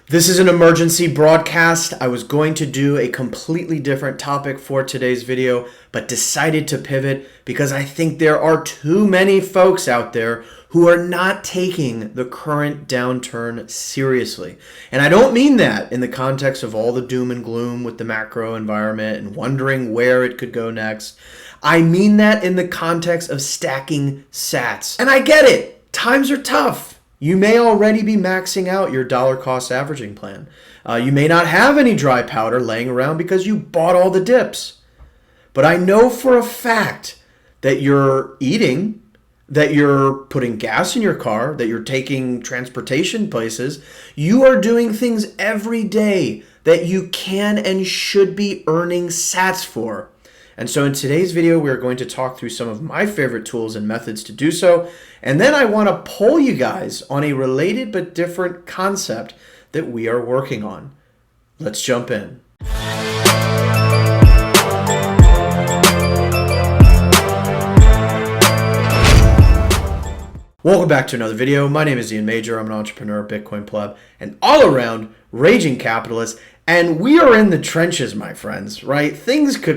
This is an emergency broadcast. I was going to do a completely different topic for today's video, but decided to pivot because I think there are too many folks out there who are not taking the current downturn seriously. And I don't mean that in the context of all the doom and gloom with the macro environment and wondering where it could go next. I mean that in the context of stacking sats. And I get it. Times are tough. You may already be maxing out your dollar cost averaging plan. You may not have any dry powder laying around because you bought all the dips. But I know for a fact that you're eating, that you're putting gas in your car, that you're taking transportation places. You are doing things every day that you can and should be earning sats for. And so in today's video, we're going to talk through some of my favorite tools and methods to do so. And then I want to poll you guys on a related but different concept that we are working on. Let's jump in. Welcome back to another video. My name is Ian Major. I'm an entrepreneur, Bitcoin pleb, and all-around raging capitalist. And we are in the trenches, my friends, right?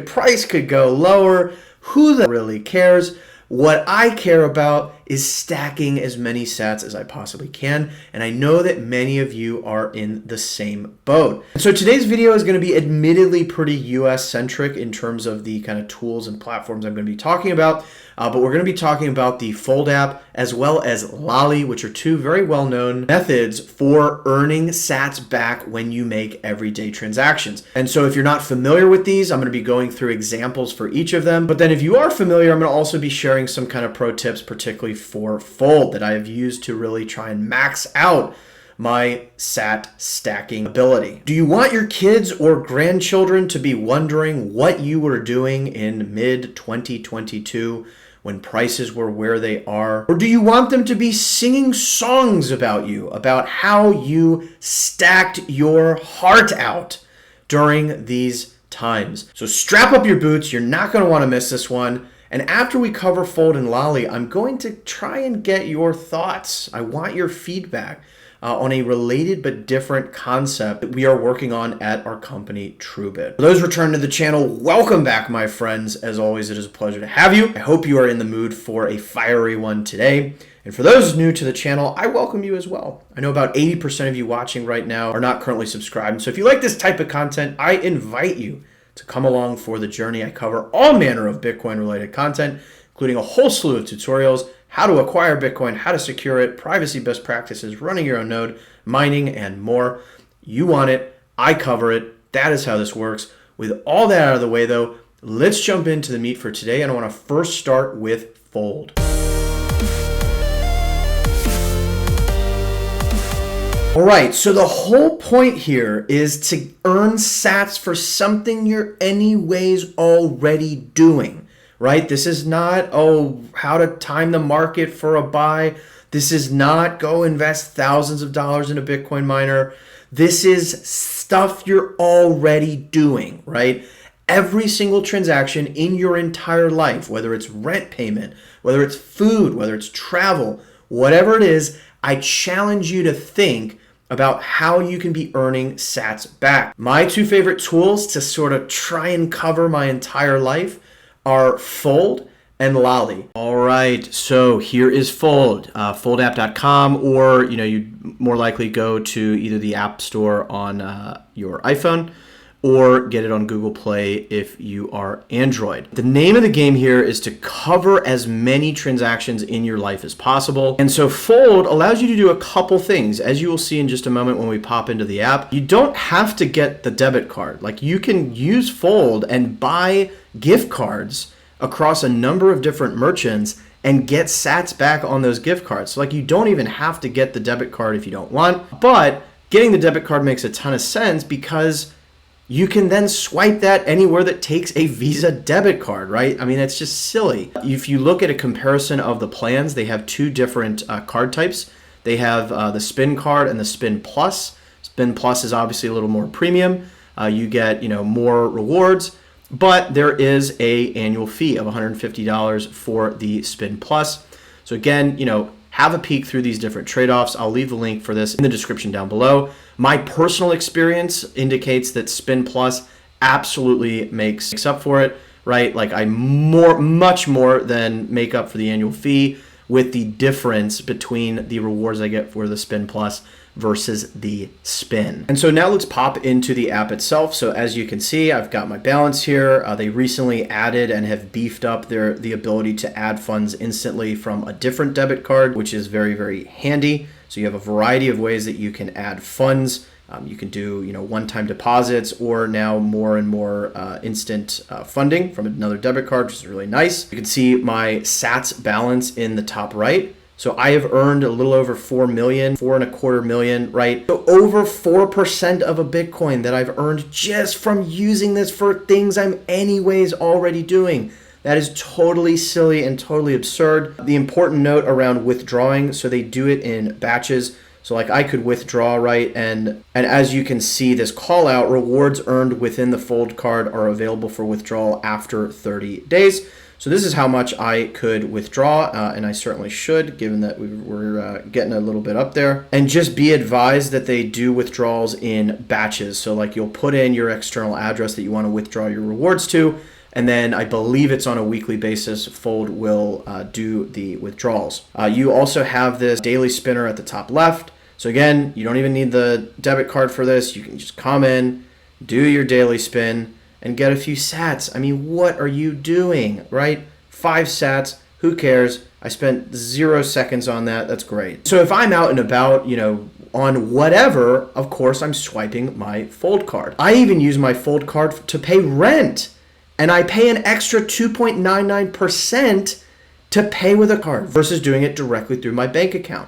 Price could go lower. Who the really cares? What I care about is stacking as many sats as I possibly can. And I know that many of you are in the same boat. So today's video is going to be admittedly pretty US centric in terms of the kind of tools and platforms I'm going to be talking about. But we're going to be talking about the Fold app as well as Lolli, which are two very well-known methods for earning sats back when you make everyday transactions. And so if you're not familiar with these, I'm going to be going through examples for each of them. But then if you are familiar, I'm going to also be sharing some kind of pro tips, particularly for Fold, that I have used to really try and max out my sat stacking ability. Do you want your kids or grandchildren to be wondering what you were doing in mid-2022 when prices were where they are? Or do you want them to be singing songs about you, about how you stacked your heart out during these times? So strap up your boots. You're not going to want to miss this one. And after we cover Fold and Lolli, I'm going to try and get your thoughts. I want your feedback on a related but different concept that we are working on at our company, TrueBit. For those returning to the channel, welcome back, my friends. As always, it is a pleasure to have you. I hope you are in the mood for a fiery one today. And for those new to the channel, I welcome you as well. I know about 80% of you watching right now are not currently subscribed. So if you like this type of content, I invite you to come along for the journey. I cover all manner of Bitcoin-related content, including a whole slew of tutorials, how to acquire Bitcoin, how to secure it, privacy best practices, running your own node, mining, and more. You want it, I cover it. That is how this works. With all that out of the way, though, let's jump into the meat for today, and I want to first start with Fold. All right, so the whole point here is to earn sats for something you're anyways already doing, right? This is not, how to time the market for a buy. This is not go invest thousands of dollars in a Bitcoin miner. This is stuff you're already doing, right? Every single transaction in your entire life, whether it's rent payment, whether it's food, whether it's travel, whatever it is, I challenge you to think about how you can be earning sats back. My two favorite tools to sort of try and cover my entire life are Fold and Lolli. All right, so here is Fold, foldapp.com, or you more likely go to either the App Store on your iPhone or get it on Google Play if you are Android. The name of the game here is to cover as many transactions in your life as possible. And so Fold allows you to do a couple things. As you will see in just a moment when we pop into the app, you don't have to get the debit card. Like, you can use Fold and buy gift cards across a number of different merchants and get sats back on those gift cards. So like, you don't even have to get the debit card if you don't want, but getting the debit card makes a ton of sense because you can then swipe that anywhere that takes a Visa debit card, right? I mean, it's just silly. If you look at a comparison of the plans, they have two different card types. They have the Spin card and the Spin Plus. Spin Plus is obviously a little more premium. You get, more rewards, but there is an annual fee of $150 for the Spin Plus. So again, have a peek through these different trade-offs. I'll leave the link for this in the description down below. My personal experience indicates that Spin Plus absolutely makes up for it, right? Like I much more than make up for the annual fee with the difference between the rewards I get for the Spin Plus versus the spin. And so now let's pop into the app itself. So as you can see, I've got my balance here. They recently added and have beefed up the ability to add funds instantly from a different debit card, which is very, very handy. So you have a variety of ways that you can add funds. You can do, one-time deposits, or now more and more instant funding from another debit card, which is really nice. You can see my Sats balance in the top right. So I have earned a little over 4 million, 4.25 million, right? So over 4% of a Bitcoin that I've earned just from using this for things I'm anyways already doing. That is totally silly and totally absurd. The important note around withdrawing, so they do it in batches. So like I could withdraw, right? And as you can see, this call out, rewards earned within the Fold card are available for withdrawal after 30 days. So this is how much I could withdraw, and I certainly should, given that we're getting a little bit up there. And just be advised that they do withdrawals in batches. So like you'll put in your external address that you want to withdraw your rewards to, and then I believe it's on a weekly basis, Fold will do the withdrawals. You also have this daily spinner at the top left. So again, you don't even need the debit card for this. You can just come in, do your daily spin, and get a few sats. I mean, what are you doing, right? 5 sats, who cares? I spent 0 seconds on that. That's great. So if I'm out and about, on whatever, of course, I'm swiping my Fold card. I even use my Fold card to pay rent, and I pay an extra 2.99% to pay with a card versus doing it directly through my bank account.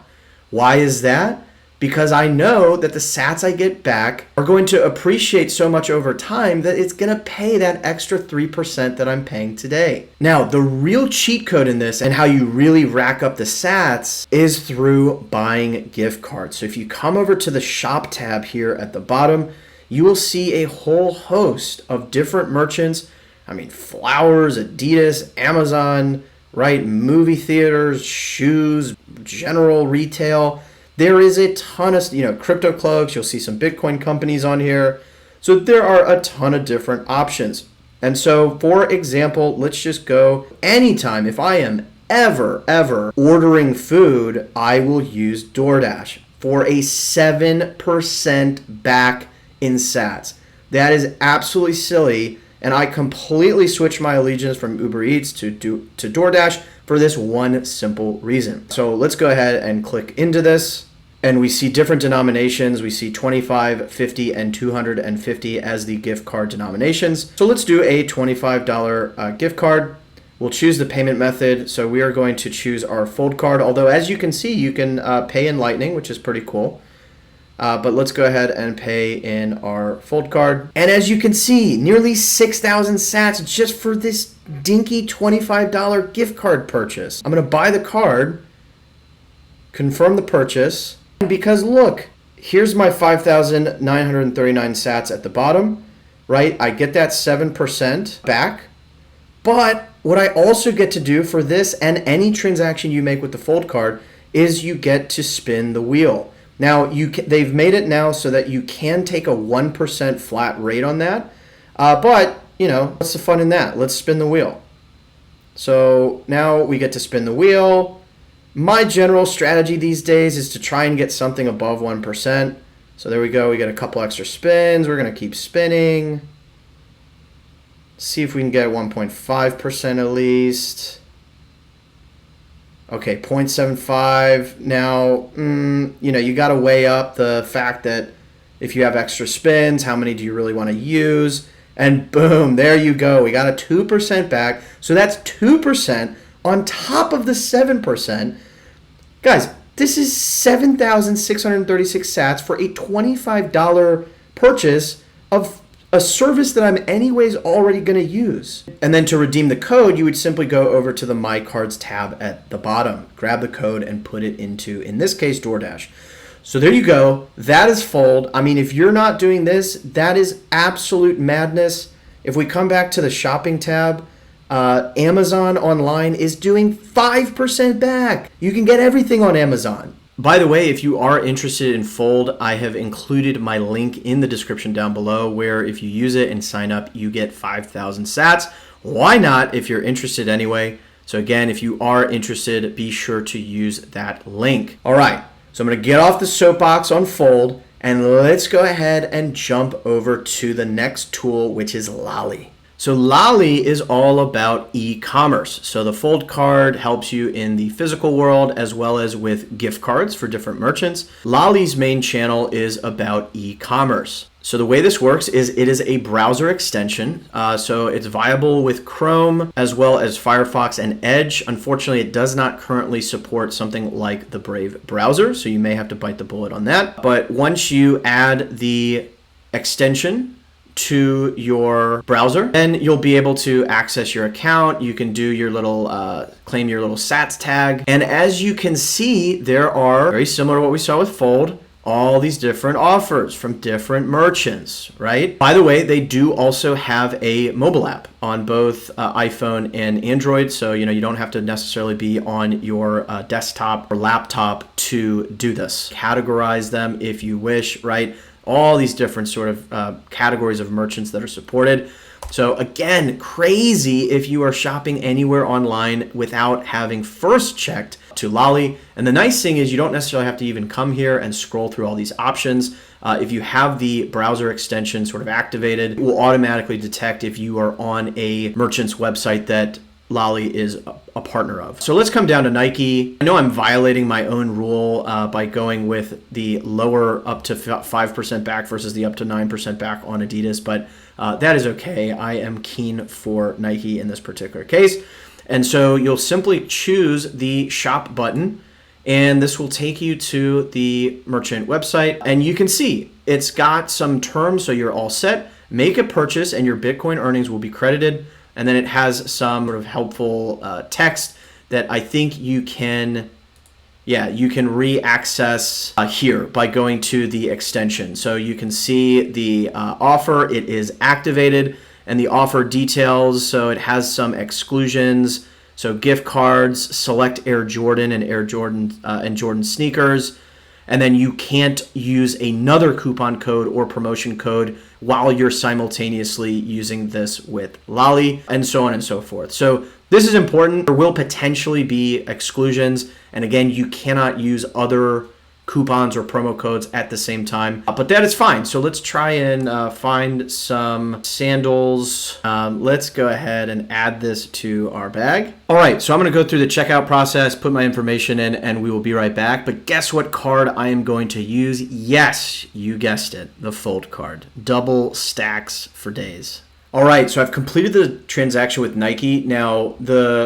Why is that? Because I know that the sats I get back are going to appreciate so much over time that it's going to pay that extra 3% that I'm paying today. Now, the real cheat code in this and how you really rack up the sats is through buying gift cards. So if you come over to the shop tab here at the bottom, you will see a whole host of different merchants. I mean, Flowers, Adidas, Amazon, right? Movie theaters, shoes, general retail. There is a ton of, crypto cloaks. You'll see some Bitcoin companies on here. So there are a ton of different options. And so, for example, let's just go anytime. If I am ever ordering food, I will use DoorDash for a 7% back in sats. That is absolutely silly. And I completely switched my allegiance from Uber Eats to DoorDash for this one simple reason. So let's go ahead and click into this. And we see different denominations. We see 25, 50, and 250 as the gift card denominations. So let's do a $25 gift card. We'll choose the payment method. So we are going to choose our Fold card. Although, as you can see, you can pay in Lightning, which is pretty cool. But let's go ahead and pay in our Fold card. And as you can see, nearly 6,000 sats just for this dinky $25 gift card purchase. I'm going to buy the card, confirm the purchase, because look, here's my 5,939 sats at the bottom, right? I get that 7% back. But what I also get to do for this and any transaction you make with the Fold card is you get to spin the wheel. Now, they've made it now so that you can take a 1% flat rate on that. But, what's the fun in that? Let's spin the wheel. So now we get to spin the wheel. My general strategy these days is to try and get something above 1%. So there we go. We get a couple extra spins. We're going to keep spinning. See if we can get 1.5% at least. Okay, 0.75. Now, you got to weigh up the fact that if you have extra spins, how many do you really want to use? And boom, there you go. We got a 2% back. So that's 2% on top of the 7%. Guys, this is 7,636 sats for a $25 purchase of a service that I'm anyways already going to use. And then to redeem the code, you would simply go over to the My Cards tab at the bottom, grab the code and put it into, in this case, DoorDash. So there you go. That is Fold. I mean, if you're not doing this, that is absolute madness. If we come back to the shopping tab, Amazon online is doing 5% back. You can get everything on Amazon. By the way, if you are interested in Fold, I have included my link in the description down below where if you use it and sign up, you get 5,000 sats. Why not if you're interested anyway? So again, if you are interested, be sure to use that link. All right, so I'm going to get off the soapbox on Fold and let's go ahead and jump over to the next tool, which is Lolli. So Lolli is all about e-commerce. So the Fold card helps you in the physical world as well as with gift cards for different merchants. Lolli's main channel is about e-commerce. So the way this works is it is a browser extension. So it's viable with Chrome as well as Firefox and Edge. Unfortunately, it does not currently support something like the Brave browser. So you may have to bite the bullet on that. But once you add the extension to your browser, then you'll be able to access your account. You can do your little claim your little sats tag, and as you can see, there are, very similar to what we saw with Fold, all these different offers from different merchants, right? By the way, they do also have a mobile app on both iPhone and Android, so you don't have to necessarily be on your desktop or laptop to do this. Categorize them if you wish, right? All these different sort of categories of merchants that are supported. So again, crazy if you are shopping anywhere online without having first checked to Lolli. And the nice thing is you don't necessarily have to even come here and scroll through all these options. If you have the browser extension sort of activated, it will automatically detect if you are on a merchant's website that Lolli is a partner of. So let's come down to Nike. I know I'm violating my own rule by going with the lower up to 5% back versus the up to 9% back on Adidas, but that is okay. I am keen for Nike in this particular case. And so you'll simply choose the shop button, and this will take you to the merchant website. And you can see it's got some terms, so you're all set. Make a purchase and your Bitcoin earnings will be credited. And then it has some sort of helpful text that I think you can re-access here by going to the extension. So you can see the offer, it is activated, and the offer details. So it has some exclusions. So gift cards, select Air Jordan and Jordan sneakers. And then you can't use another coupon code or promotion code while you're simultaneously using this with Lolli, and so on and so forth. So this is important. There will potentially be exclusions. And again, you cannot use other coupons or promo codes at the same time, but that is fine. So let's try and find some sandals. Let's go ahead and add this to our bag. All right, so I'm going to go through the checkout process, put my information in, and we will be right back. But guess what card I am going to use? Yes, you guessed it, the Fold card. Double stacks for days. All right, so I've completed the transaction with Nike. Now,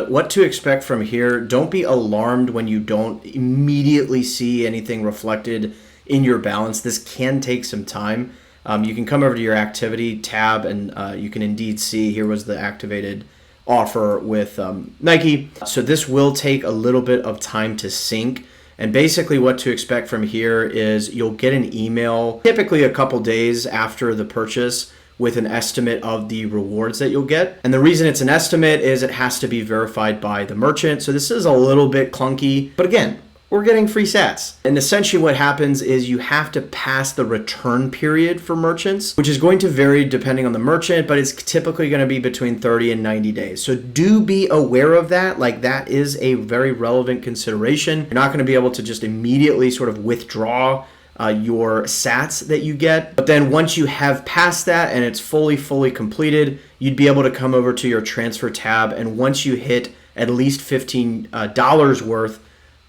what to expect from here, don't be alarmed when you don't immediately see anything reflected in your balance. This can take some time. You can come over to your activity tab and you can indeed see here was the activated offer with Nike. So this will take a little bit of time to sync. And basically what to expect from here is you'll get an email typically a couple days after the purchase with an estimate of the rewards that you'll get. And the reason it's an estimate is it has to be verified by the merchant. So this is a little bit clunky, but again, we're getting free sats. And essentially what happens is you have to pass the return period for merchants, which is going to vary depending on the merchant, but it's typically going to be between 30 and 90 days. So do be aware of that. Like that is a very relevant consideration. You're not going to be able to just immediately sort of withdraw your sats that you get. But then once you have passed that and it's fully completed, you'd be able to come over to your transfer tab. And once you hit at least $15 worth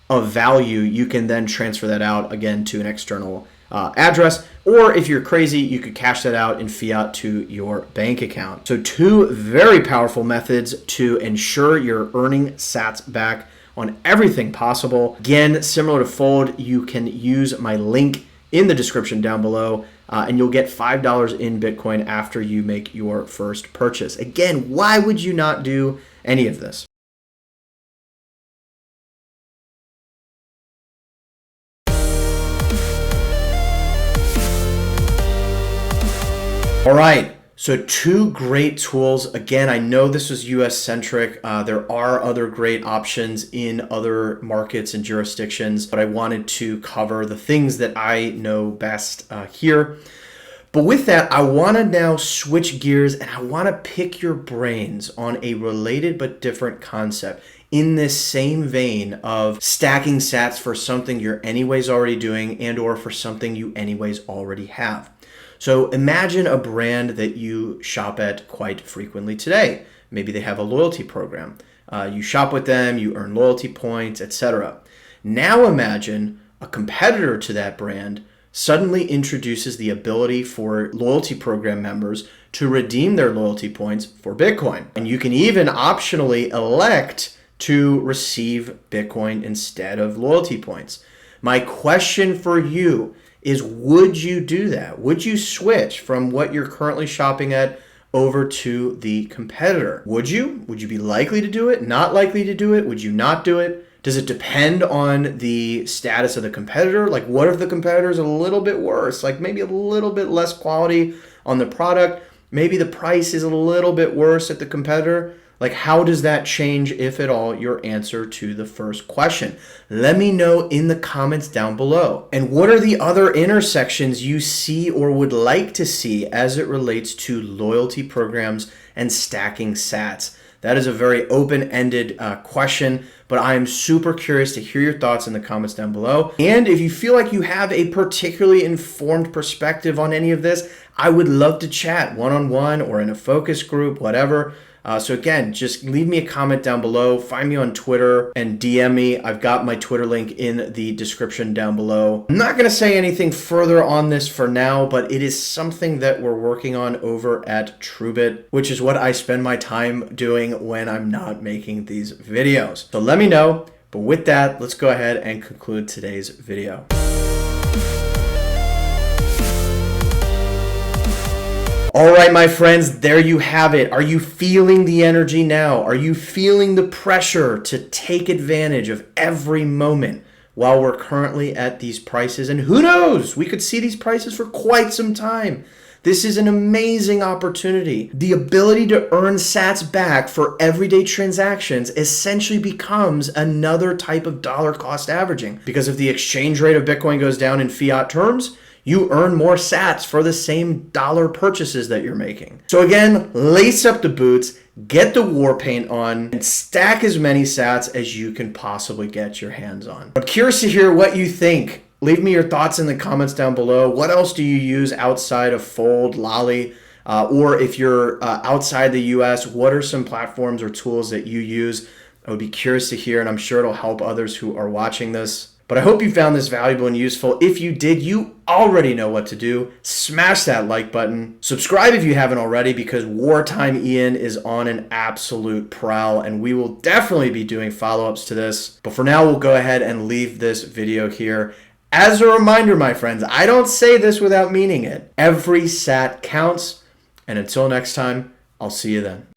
of value, you can then transfer that out again to an external address. Or if you're crazy, you could cash that out in fiat to your bank account. So two very powerful methods to ensure you're earning sats back on everything possible. Again, similar to Fold, you can use my link in the description down below and you'll get $5 in Bitcoin after you make your first purchase. Again, why would you not do any of this? All right, So two great tools. Again, I know this was US centric. There are other great options in other markets and jurisdictions, but I wanted to cover the things that I know best here. But with that, I want to now switch gears and I want to pick your brains on a related but different concept in this same vein of stacking sats for something you're anyways already doing and or for something you anyways already have. So imagine a brand that you shop at quite frequently today. Maybe they have a loyalty program. You shop with them, you earn loyalty points, etc. Now imagine a competitor to that brand suddenly introduces the ability for loyalty program members to redeem their loyalty points for Bitcoin. And you can even optionally elect to receive Bitcoin instead of loyalty points. My question for you is, would you do that? Would you switch from what you're currently shopping at over to the competitor? Would you? Would you be likely to do it? Not likely to do it? Would you not do it? Does it depend on the status of the competitor? Like, what if the competitor is a little bit worse? Like maybe a little bit less quality on the product. Maybe the price is a little bit worse at the competitor. Like, how does that change, if at all, your answer to the first question? Let me know in the comments down below. And what are the other intersections you see or would like to see as it relates to loyalty programs and stacking sats? That is a very open-ended question, but I am super curious to hear your thoughts in the comments down below. And if you feel like you have a particularly informed perspective on any of this, I would love to chat one-on-one or in a focus group, whatever. So again, just leave me a comment down below, find me on Twitter and DM me. I've got my Twitter link in the description down below. I'm not going to say anything further on this for now, but it is something that we're working on over at TrueBit, which is what I spend my time doing when I'm not making these videos. So let me know. But with that, let's go ahead and conclude today's video. All right, my friends, there you have it. Are you feeling the energy now? Are you feeling the pressure to take advantage of every moment while we're currently at these prices? And who knows, we could see these prices for quite some time. This is an amazing opportunity. The ability to earn sats back for everyday transactions essentially becomes another type of dollar cost averaging, because if the exchange rate of Bitcoin goes down in fiat terms, you earn more sats for the same dollar purchases that you're making. So again, lace up the boots, get the war paint on, and stack as many sats as you can possibly get your hands on. I'm curious to hear what you think. Leave me your thoughts in the comments down below. What else do you use outside of Fold, Lolli? Or if you're outside the US, what are some platforms or tools that you use? I would be curious to hear, and I'm sure it'll help others who are watching this. But I hope you found this valuable and useful. If you did, you already know what to do. Smash that like button. Subscribe if you haven't already, because Wartime Ian is on an absolute prowl, and we will definitely be doing follow-ups to this. But for now, we'll go ahead and leave this video here. As a reminder, my friends, I don't say this without meaning it. Every sat counts. And until next time, I'll see you then.